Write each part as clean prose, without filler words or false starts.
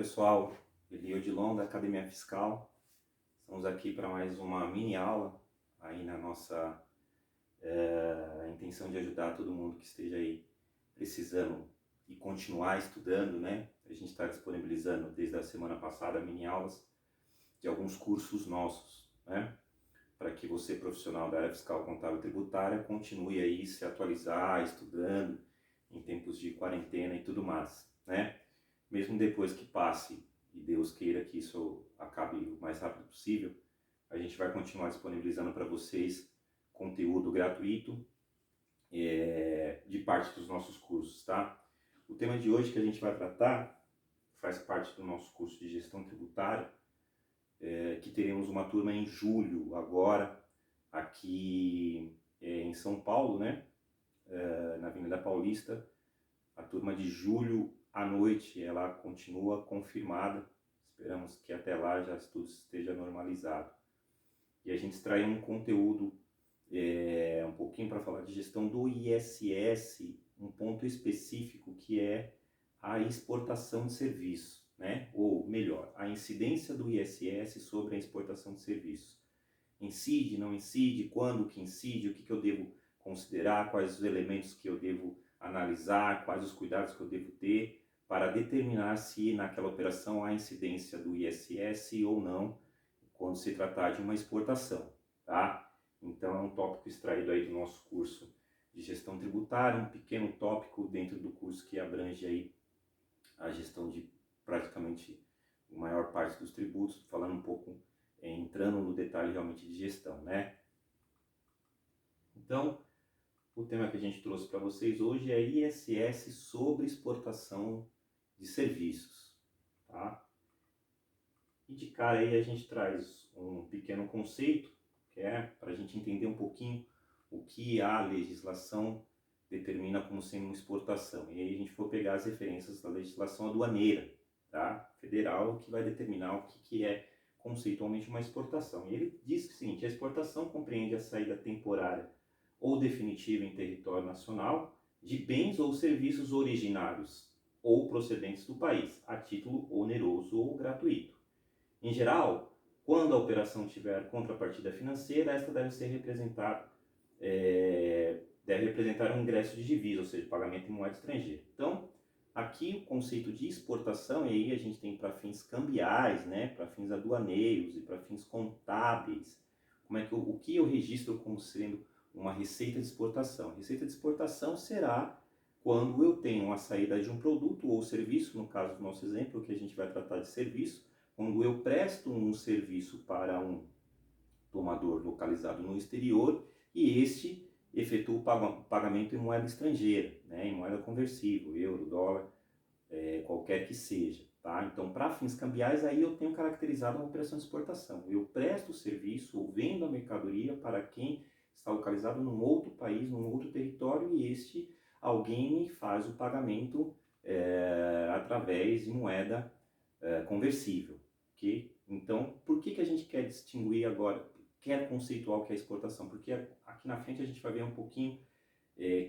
pessoal, Eli Odilon da Academia Fiscal. Estamos aqui para mais uma mini aula aí na nossa intenção de ajudar todo mundo que esteja aí precisando e continuar estudando, né? A gente está disponibilizando desde a semana passada mini aulas de alguns cursos nossos, né? Para que você, profissional da área fiscal, contábil e tributária, continue aí se atualizar, estudando em tempos de quarentena e tudo mais, né? Mesmo depois que passe, e Deus queira que isso acabe o mais rápido possível, a gente vai continuar disponibilizando para vocês conteúdo gratuito de parte dos nossos cursos, tá? O tema de hoje que a gente vai tratar faz parte do nosso curso de gestão tributária, que teremos uma turma em julho agora, aqui em São Paulo, né? Na Avenida Paulista. A turma de julho à noite, ela continua confirmada. Esperamos que até lá já tudo esteja normalizado. E a gente extrai um conteúdo um pouquinho para falar de gestão do ISS, um ponto específico que é a exportação de serviços, né? Ou melhor, a incidência do ISS sobre a exportação de serviços. Incide, não incide, quando que incide, o que eu devo considerar, quais os elementos que eu devo analisar, quais os cuidados que eu devo ter para determinar se naquela operação há incidência do ISS ou não, quando se tratar de uma exportação, tá? Então é um tópico extraído aí do nosso curso de gestão tributária, um pequeno tópico dentro do curso que abrange aí a gestão de praticamente a maior parte dos tributos, falando um pouco, entrando no detalhe realmente de gestão, né? Então, o tema que a gente trouxe para vocês hoje é ISS sobre exportação de serviços, tá? E de cara aí a gente traz um pequeno conceito, que é para a gente entender um pouquinho o que a legislação determina como sendo uma exportação. E aí a gente for pegar as referências da legislação aduaneira, tá? Federal, que vai determinar o que é conceitualmente uma exportação. E ele diz que o seguinte: a exportação compreende a saída temporária ou definitiva em território nacional de bens ou serviços originários ou procedentes do país, a título oneroso ou gratuito. Em geral, quando a operação tiver contrapartida financeira, esta deve ser representada, deve representar um ingresso de divisa, ou seja, pagamento em moeda estrangeira. Então, aqui o conceito de exportação, e aí a gente tem para fins cambiais, né, para fins aduaneiros e para fins contábeis, o que eu registro como sendo uma receita de exportação. A receita de exportação será quando eu tenho a saída de um produto ou serviço, no caso do nosso exemplo, que a gente vai tratar de serviço, quando eu presto um serviço para um tomador localizado no exterior e este efetua o pagamento em moeda estrangeira, né, em moeda conversível, euro, dólar, qualquer que seja. Tá? Então, para fins cambiais, aí eu tenho caracterizado uma operação de exportação. Eu presto o serviço ou vendo a mercadoria para quem está localizado num outro país, num outro território, e alguém me faz o pagamento através de moeda conversível. Okay? Então, por que a gente quer distinguir agora, quer conceituar o que é exportação? Porque aqui na frente a gente vai ver um pouquinho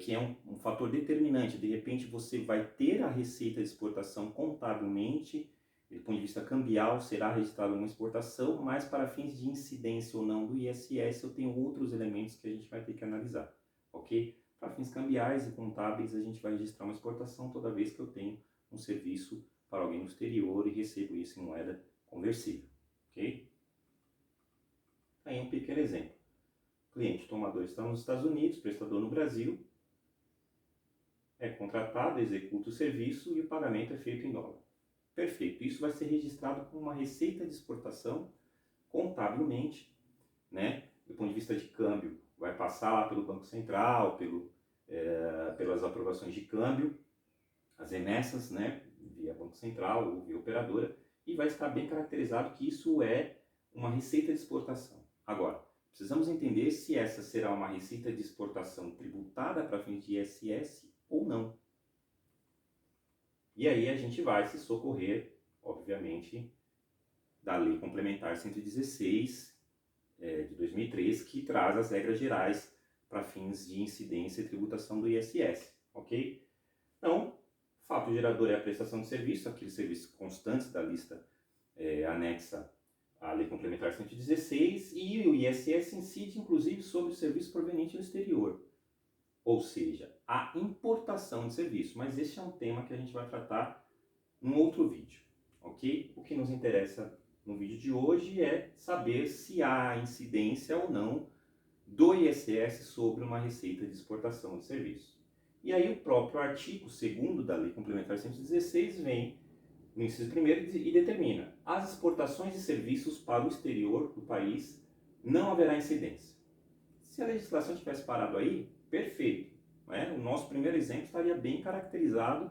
que é um fator determinante. De repente você vai ter a receita de exportação contabilmente, do ponto de vista cambial, será registrada uma exportação, mas para fins de incidência ou não do ISS, eu tenho outros elementos que a gente vai ter que analisar, ok? Para fins cambiais e contábeis, a gente vai registrar uma exportação toda vez que eu tenho um serviço para alguém no exterior e recebo isso em moeda conversível, ok? Aí um pequeno exemplo. Cliente tomador está nos Estados Unidos, prestador no Brasil, é contratado, executa o serviço e o pagamento é feito em dólar. Perfeito, isso vai ser registrado como uma receita de exportação contabilmente, né? Do ponto de vista de câmbio, vai passar lá pelo Banco Central, pelas aprovações de câmbio, as remessas, né? Via Banco Central ou via operadora, e vai estar bem caracterizado que isso é uma receita de exportação. Agora, precisamos entender se essa será uma receita de exportação tributada para fins de ISS ou não. E aí a gente vai se socorrer, obviamente, da Lei Complementar 116 de 2003, que traz as regras gerais para fins de incidência e tributação do ISS, ok? Então, Fato gerador é a prestação de serviço, aqueles serviços constantes da lista anexa à Lei Complementar 116, e o ISS incide inclusive sobre o serviço proveniente do exterior, ou seja, a importação de serviço. Mas esse é um tema que a gente vai tratar num outro vídeo, ok? O que nos interessa no vídeo de hoje é saber se há incidência ou não do ISS sobre uma receita de exportação de serviço. E aí o próprio artigo 2º da Lei Complementar 116 vem no inciso 1º e determina: as exportações de serviços para o exterior do país não haverá incidência. Se a legislação tivesse parado aí, perfeito, né? O nosso primeiro exemplo estaria bem caracterizado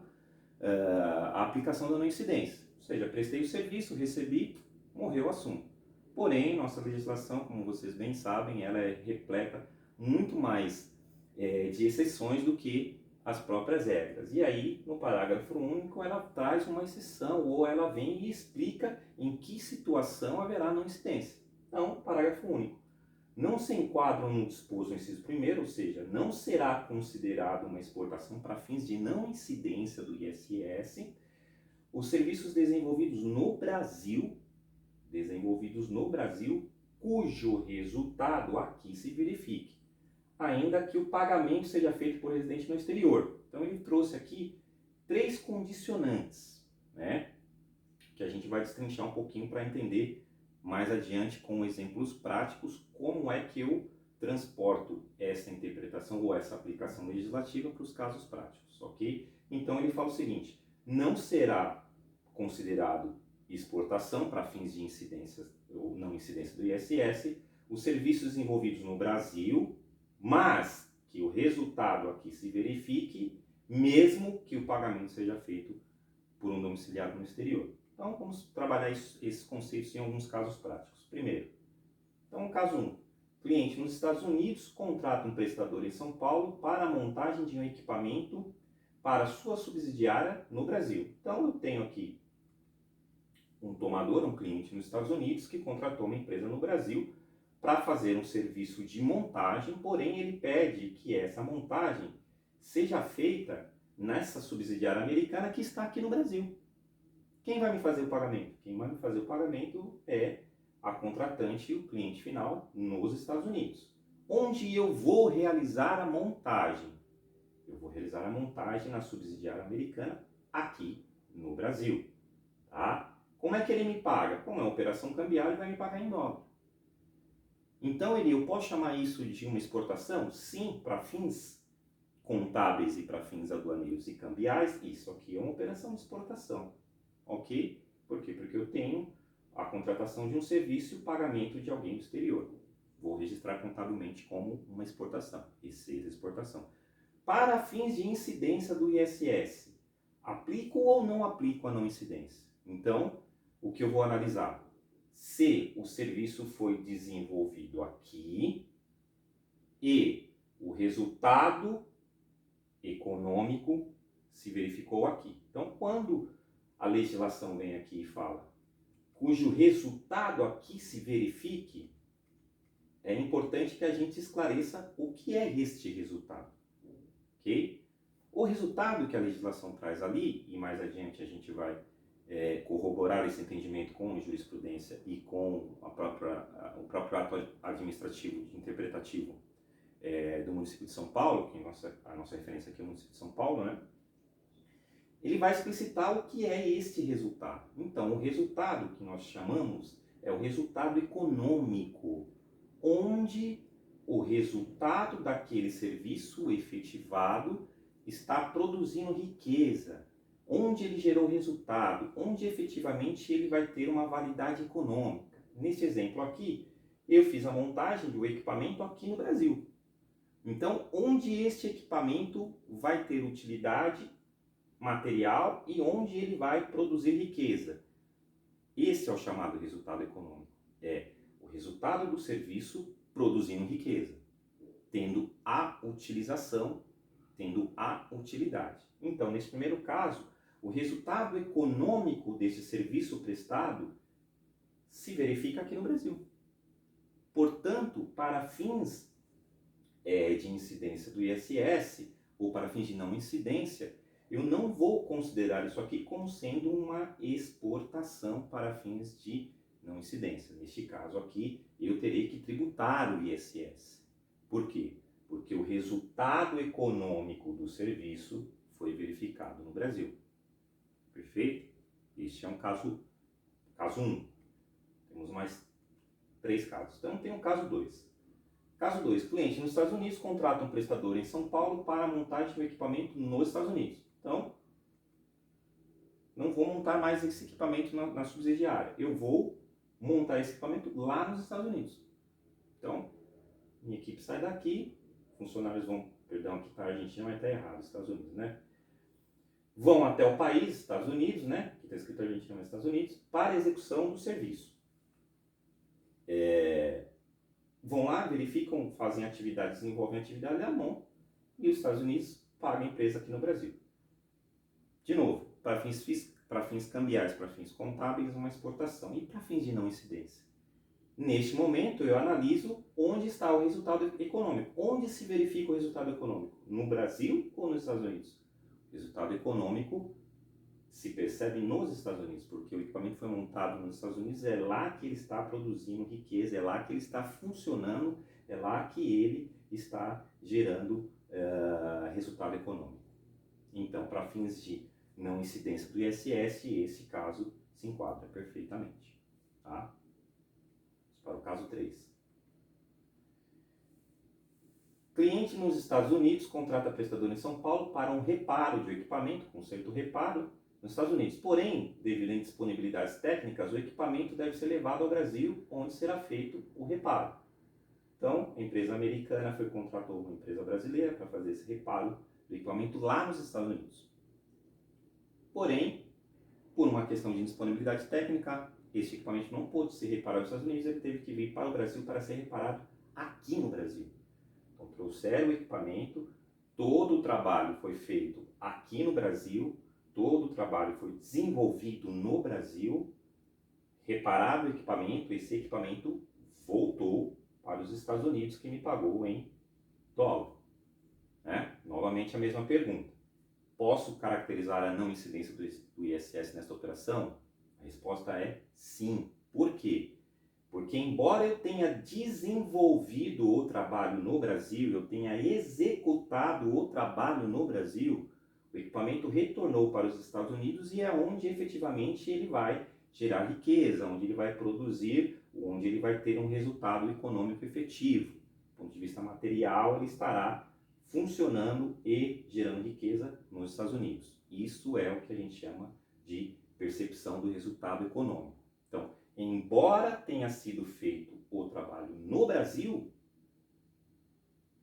a aplicação da não incidência, ou seja, prestei o serviço, recebi, morreu o assunto. Porém, nossa legislação, como vocês bem sabem, ela é repleta muito mais de exceções do que as próprias regras. E aí, no parágrafo único, ela traz uma exceção, ou ela vem e explica em que situação haverá não incidência. Então, parágrafo único. Não se enquadram no disposto no inciso 1º, ou seja, não será considerado uma exportação para fins de não incidência do ISS, os serviços desenvolvidos no Brasil, cujo resultado aqui se verifique, ainda que o pagamento seja feito por residente no exterior. Então ele trouxe aqui 3 condicionantes, né, que a gente vai destrinchar um pouquinho para entender mais adiante com exemplos práticos como é que eu transporto essa interpretação ou essa aplicação legislativa para os casos práticos, ok? Então ele fala o seguinte: não será considerado exportação para fins de incidência ou não incidência do ISS os serviços desenvolvidos no Brasil, mas que o resultado aqui se verifique, mesmo que o pagamento seja feito por um domiciliado no exterior. Então vamos trabalhar esses conceitos em alguns casos práticos. Primeiro, então caso 1, cliente nos Estados Unidos contrata um prestador em São Paulo para a montagem de um equipamento para sua subsidiária no Brasil. Então eu tenho aqui um tomador, um cliente nos Estados Unidos que contratou uma empresa no Brasil para fazer um serviço de montagem, porém ele pede que essa montagem seja feita nessa subsidiária americana que está aqui no Brasil. Quem vai me fazer o pagamento? Quem vai me fazer o pagamento é a contratante e o cliente final nos Estados Unidos. Onde eu vou realizar a montagem? Eu vou realizar a montagem na subsidiária americana aqui no Brasil. Tá? Como é que ele me paga? Como é uma operação cambial, ele vai me pagar em dólar. Então, eu posso chamar isso de uma exportação? Sim, para fins contábeis e para fins aduaneiros e cambiais, isso aqui é uma operação de exportação. Ok? Por quê? Porque eu tenho a contratação de um serviço e o pagamento de alguém do exterior. Vou registrar contabilmente como uma exportação, receita exportação. Para fins de incidência do ISS, aplico ou não aplico a não incidência? Então, o que eu vou analisar? Se o serviço foi desenvolvido aqui e o resultado econômico se verificou aqui. Então, quando a legislação vem aqui e fala cujo resultado aqui se verifique, é importante que a gente esclareça o que é este resultado, ok? O resultado que a legislação traz ali, e mais adiante a gente vai corroborar esse entendimento com a jurisprudência e com o próprio ato administrativo interpretativo do município de São Paulo, que a nossa referência aqui é o município de São Paulo, né? Ele vai explicitar o que é este resultado. Então, o resultado que nós chamamos é o resultado econômico, onde o resultado daquele serviço efetivado está produzindo riqueza, onde ele gerou resultado, onde efetivamente ele vai ter uma validade econômica. Neste exemplo aqui, eu fiz a montagem do equipamento aqui no Brasil. Então, onde este equipamento vai ter utilidade material e onde ele vai produzir riqueza. Esse é o chamado resultado econômico. É o resultado do serviço produzindo riqueza, tendo a utilização, tendo a utilidade. Então, nesse primeiro caso, o resultado econômico desse serviço prestado se verifica aqui no Brasil. Portanto, para fins de incidência do ISS ou para fins de não incidência, eu não vou considerar isso aqui como sendo uma exportação para fins de não incidência. Neste caso aqui, eu terei que tributar o ISS. Por quê? Porque o resultado econômico do serviço foi verificado no Brasil. Perfeito? Este é um caso 1. Temos mais 3 casos. Então tem o caso 2. Caso 2, cliente nos Estados Unidos contrata um prestador em São Paulo para a montagem do equipamento nos Estados Unidos. Então, não vou montar mais esse equipamento na subsidiária. Eu vou montar esse equipamento lá nos Estados Unidos. Então, minha equipe sai daqui, funcionários vão, aqui para a Argentina, mas está errado, Estados Unidos, né? Vão até o país, Estados Unidos, né? Aqui está escrito Argentina, mas Estados Unidos, para a execução do serviço. Vão lá, verificam, fazem atividades, desenvolvem atividade à mão, e os Estados Unidos pagam a empresa aqui no Brasil. De novo, para fins cambiais, para fins contábeis, uma exportação. E para fins de não incidência? Neste momento, eu analiso onde está o resultado econômico. Onde se verifica o resultado econômico? No Brasil ou nos Estados Unidos? O resultado econômico se percebe nos Estados Unidos, porque o equipamento foi montado nos Estados Unidos, é lá que ele está produzindo riqueza, é lá que ele está funcionando, é lá que ele está gerando resultado econômico. Então, para fins de não incidência do ISS, esse caso se enquadra perfeitamente. Tá? Para o caso 3. Cliente nos Estados Unidos contrata prestador em São Paulo para um reparo de equipamento, conserto reparo, nos Estados Unidos. Porém, devido a indisponibilidades técnicas, o equipamento deve ser levado ao Brasil, onde será feito o reparo. Então, a empresa americana contratou uma empresa brasileira para fazer esse reparo do equipamento lá nos Estados Unidos. Porém, por uma questão de indisponibilidade técnica, esse equipamento não pôde ser reparado nos Estados Unidos, ele teve que vir para o Brasil para ser reparado aqui no Brasil. Então, trouxeram o equipamento, todo o trabalho foi feito aqui no Brasil, todo o trabalho foi desenvolvido no Brasil, reparado o equipamento, esse equipamento voltou para os Estados Unidos, que me pagou em dólar. Né? Novamente a mesma pergunta. Posso caracterizar a não incidência do ISS nesta operação? A resposta é sim. Por quê? Porque embora eu tenha desenvolvido o trabalho no Brasil, eu tenha executado o trabalho no Brasil, o equipamento retornou para os Estados Unidos e é onde efetivamente ele vai gerar riqueza, onde ele vai produzir, onde ele vai ter um resultado econômico efetivo. Do ponto de vista material, ele estará funcionando e gerando riqueza nos Estados Unidos. Isso é o que a gente chama de percepção do resultado econômico. Então, embora tenha sido feito o trabalho no Brasil,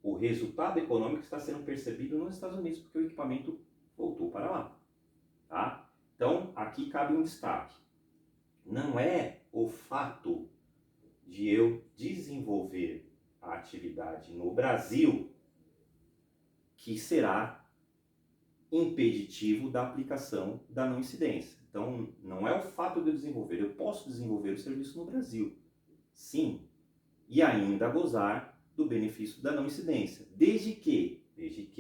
o resultado econômico está sendo percebido nos Estados Unidos, porque o equipamento voltou para lá. Tá? Então, aqui cabe um destaque. Não é o fato de eu desenvolver a atividade no Brasil que será impeditivo da aplicação da não incidência. Então, não é o fato de eu desenvolver. Eu posso desenvolver o serviço no Brasil, sim, e ainda gozar do benefício da não incidência, desde que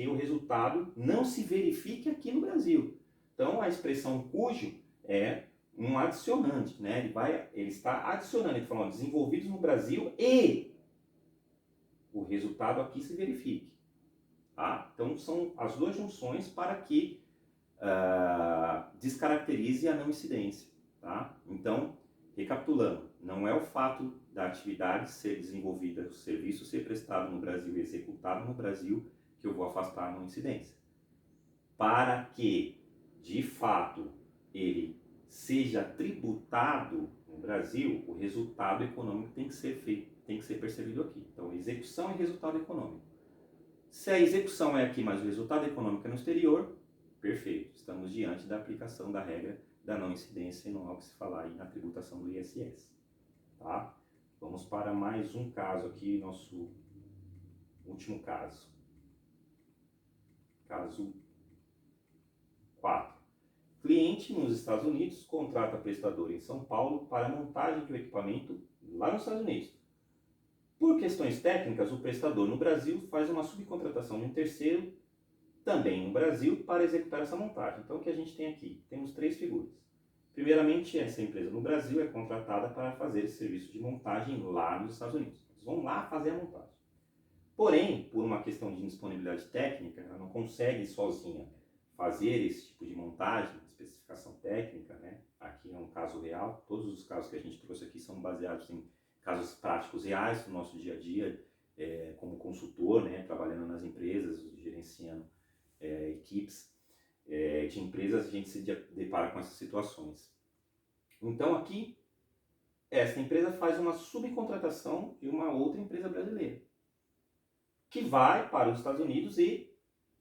o resultado não se verifique aqui no Brasil. Então, a expressão cujo é um adicionante, né? Ele está adicionando, ele falou, desenvolvidos no Brasil e o resultado aqui se verifique. Tá? Então, são as duas junções para que descaracterize a não incidência. Tá? Então, recapitulando, não é o fato da atividade ser desenvolvida, o serviço ser prestado no Brasil e executado no Brasil que eu vou afastar a não incidência. Para que, de fato, ele seja tributado no Brasil, o resultado econômico tem que ser feito, tem que ser percebido aqui. Então, execução e resultado econômico. Se a execução é aqui, mas o resultado econômico é no exterior, perfeito. Estamos diante da aplicação da regra da não incidência e não há o que se falar aí na tributação do ISS. Tá? Vamos para mais um caso aqui, nosso último caso. Caso 4. Cliente nos Estados Unidos contrata prestador em São Paulo para a montagem de um equipamento lá nos Estados Unidos. Por questões técnicas, o prestador no Brasil faz uma subcontratação de um terceiro também no Brasil para executar essa montagem. Então, o que a gente tem aqui? Temos três figuras. Primeiramente, essa empresa no Brasil é contratada para fazer esse serviço de montagem lá nos Estados Unidos. Eles vão lá fazer a montagem. Porém, por uma questão de indisponibilidade técnica, ela não consegue sozinha fazer esse tipo de montagem, especificação técnica, né? Aqui é um caso real. Todos os casos que a gente trouxe aqui são baseados em casos práticos reais do nosso dia a dia, como consultor, né? Trabalhando nas empresas, gerenciando equipes de empresas, a gente se depara com essas situações. Então aqui, esta empresa faz uma subcontratação de uma outra empresa brasileira, que vai para os Estados Unidos e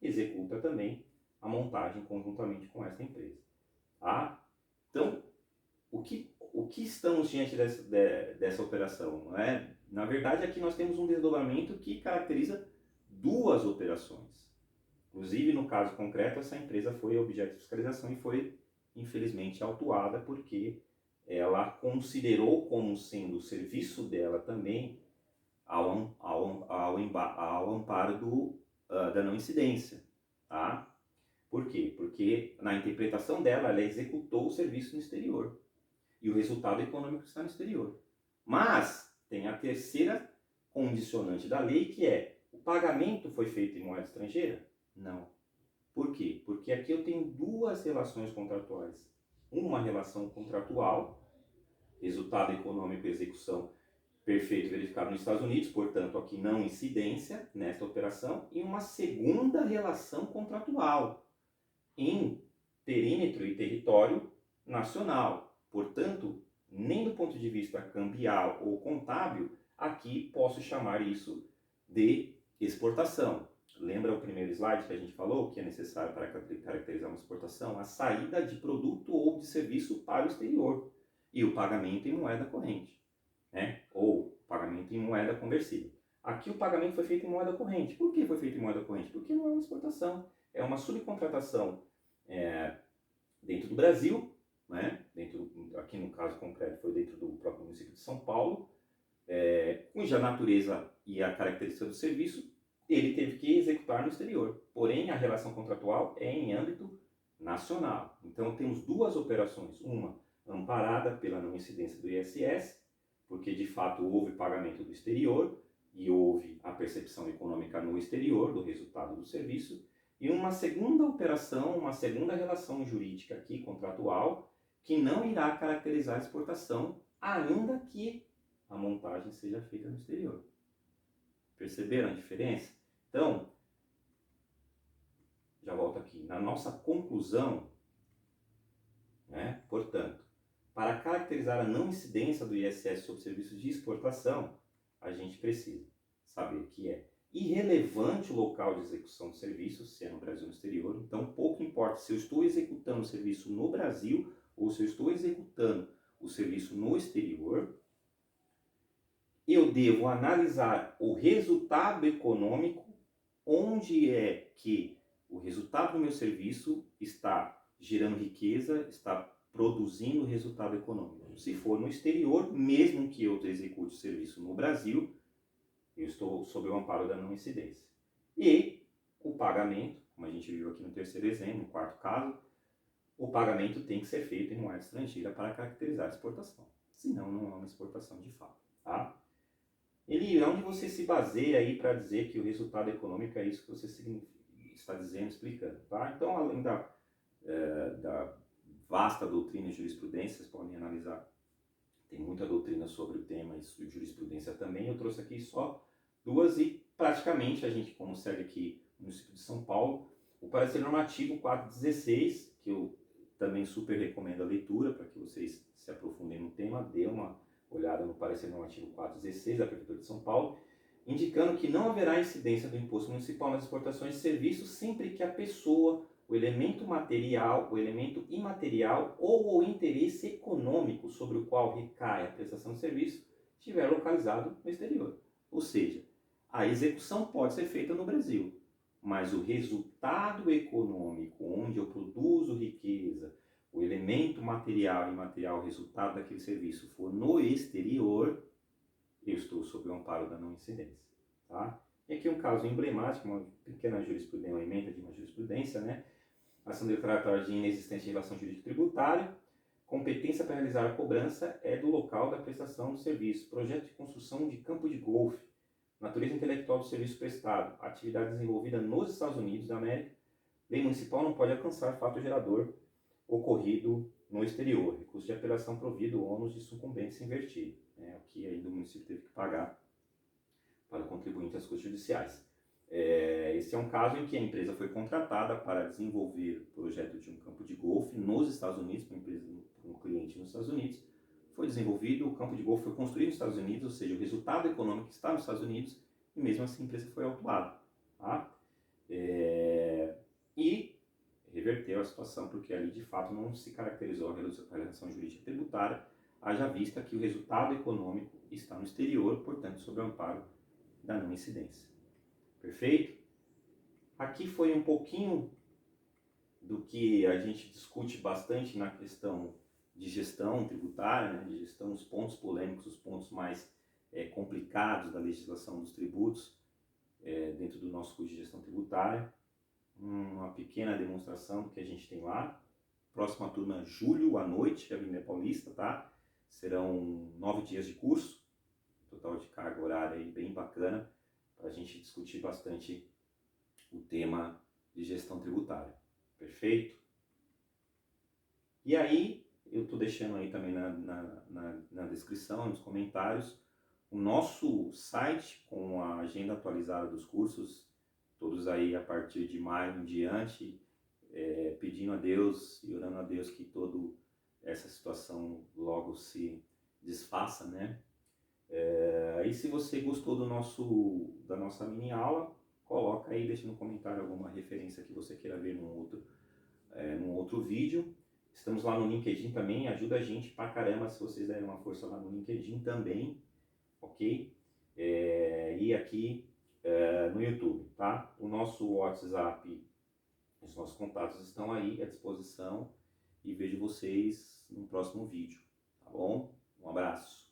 executa também a montagem conjuntamente com esta empresa. Tá? Então, o que estamos diante dessa operação? Não é? Na verdade, aqui nós temos um desdobramento que caracteriza duas operações. Inclusive, no caso concreto, essa empresa foi objeto de fiscalização e foi, infelizmente, autuada porque ela considerou como sendo o serviço dela também ao amparo da não incidência. Tá? Por quê? Porque na interpretação dela, ela executou o serviço no exterior e o resultado econômico está no exterior. Mas tem a terceira condicionante da lei, que é: o pagamento foi feito em moeda estrangeira? Não. Por quê? Porque aqui eu tenho duas relações contratuais. Uma relação contratual, resultado econômico e execução perfeito verificado nos Estados Unidos, portanto aqui não incidência nesta operação, e uma segunda relação contratual em perímetro e território nacional. Portanto, nem do ponto de vista cambial ou contábil, aqui posso chamar isso de exportação. Lembra o primeiro slide que a gente falou, que é necessário para caracterizar uma exportação? A saída de produto ou de serviço para o exterior e o pagamento em moeda corrente, né? Ou pagamento em moeda conversível. Aqui o pagamento foi feito em moeda corrente. Por que foi feito em moeda corrente? Porque não é uma exportação, é uma subcontratação dentro do Brasil, né? Aqui no caso concreto foi dentro do próprio município de São Paulo, cuja natureza e a característica do serviço ele teve que executar no exterior. Porém, a relação contratual é em âmbito nacional. Então, temos duas operações. Uma amparada pela não incidência do ISS, porque de fato houve pagamento do exterior e houve a percepção econômica no exterior do resultado do serviço. E uma segunda operação, uma segunda relação jurídica aqui, contratual, que não irá caracterizar a exportação, ainda que a montagem seja feita no exterior. Perceberam a diferença? Então, já volto aqui. Na nossa conclusão, né, portanto, para caracterizar a não incidência do ISS sobre serviços de exportação, a gente precisa saber que é irrelevante o local de execução do serviço, se é no Brasil ou no exterior. Então, pouco importa se eu estou executando o serviço no Brasil ou se eu estou executando o serviço no exterior. Eu devo analisar o resultado econômico, onde é que o resultado do meu serviço está gerando riqueza, está produzindo resultado econômico. Se for no exterior, mesmo que eu execute o serviço no Brasil, eu estou sob o amparo da não incidência. E o pagamento, como a gente viu aqui no terceiro exemplo, no quarto caso, o pagamento tem que ser feito em moeda estrangeira para caracterizar a exportação. Senão, não é uma exportação de fato. Tá? Eli, onde você se baseia aí para dizer que o resultado econômico é isso que você está dizendo, explicando? Tá? Então, além da vasta doutrina e jurisprudência, vocês podem analisar, tem muita doutrina sobre o tema e jurisprudência também, eu trouxe aqui só duas e praticamente a gente, como segue aqui no município de São Paulo, o parecer normativo 416, que eu também super recomendo a leitura para que vocês se aprofundem no tema, dê uma olhada no parecer normativo 416 da Prefeitura de São Paulo, indicando que não haverá incidência do imposto municipal nas exportações de serviços sempre que a pessoa, o elemento material, o elemento imaterial ou o interesse econômico sobre o qual recai a prestação de serviço estiver localizado no exterior. Ou seja, a execução pode ser feita no Brasil, mas o resultado econômico, onde eu produzo riqueza, o elemento material e imaterial, o resultado daquele serviço for no exterior, eu estou sob o amparo da não incidência. Tá? E aqui um caso emblemático, uma pequena jurisprudência, uma emenda de uma jurisprudência, né? Ação declaratória de inexistência de relação jurídico-tributária. Competência para realizar a cobrança é do local da prestação do serviço. Projeto de construção de campo de golfe. Natureza intelectual do serviço prestado. Atividade desenvolvida nos Estados Unidos da América. Lei municipal não pode alcançar fato gerador ocorrido no exterior. Recurso de apelação provido, ônus de sucumbência invertido. O que ainda o município teve que pagar para o contribuinte às custas judiciais. Esse é um caso em que a empresa foi contratada para desenvolver o projeto de um campo de golfe nos Estados Unidos, para um cliente nos Estados Unidos. Foi desenvolvido, o campo de golfe foi construído nos Estados Unidos, ou seja, o resultado econômico está nos Estados Unidos, e mesmo assim a empresa foi autuada. Tá? E reverteu a situação, porque ali de fato não se caracterizou a relação jurídica tributária, haja vista que o resultado econômico está no exterior, portanto, sob o amparo da não incidência. Perfeito? Aqui foi um pouquinho do que a gente discute bastante na questão de gestão tributária, né? De gestão, os pontos polêmicos, os pontos mais complicados da legislação dos tributos dentro do nosso curso de gestão tributária. Uma pequena demonstração do que a gente tem lá. Próxima turma, julho à noite, Avenida Paulista, tá? Serão 9 dias de curso, total de carga horária aí bem bacana, para a gente discutir bastante o tema de gestão tributária. Perfeito? E aí, eu estou deixando aí também na descrição, nos comentários, o nosso site com a agenda atualizada dos cursos, todos aí a partir de maio em diante, pedindo a Deus e orando a Deus que toda essa situação logo se desfaça, né? E se você gostou da nossa mini aula, coloca aí, deixa no comentário alguma referência que você queira ver num outro vídeo. Estamos lá no LinkedIn também, ajuda a gente pra caramba se vocês derem uma força lá no LinkedIn também, ok? E aqui no YouTube, tá? O nosso WhatsApp, os nossos contatos estão aí à disposição e vejo vocês no próximo vídeo, tá bom? Um abraço!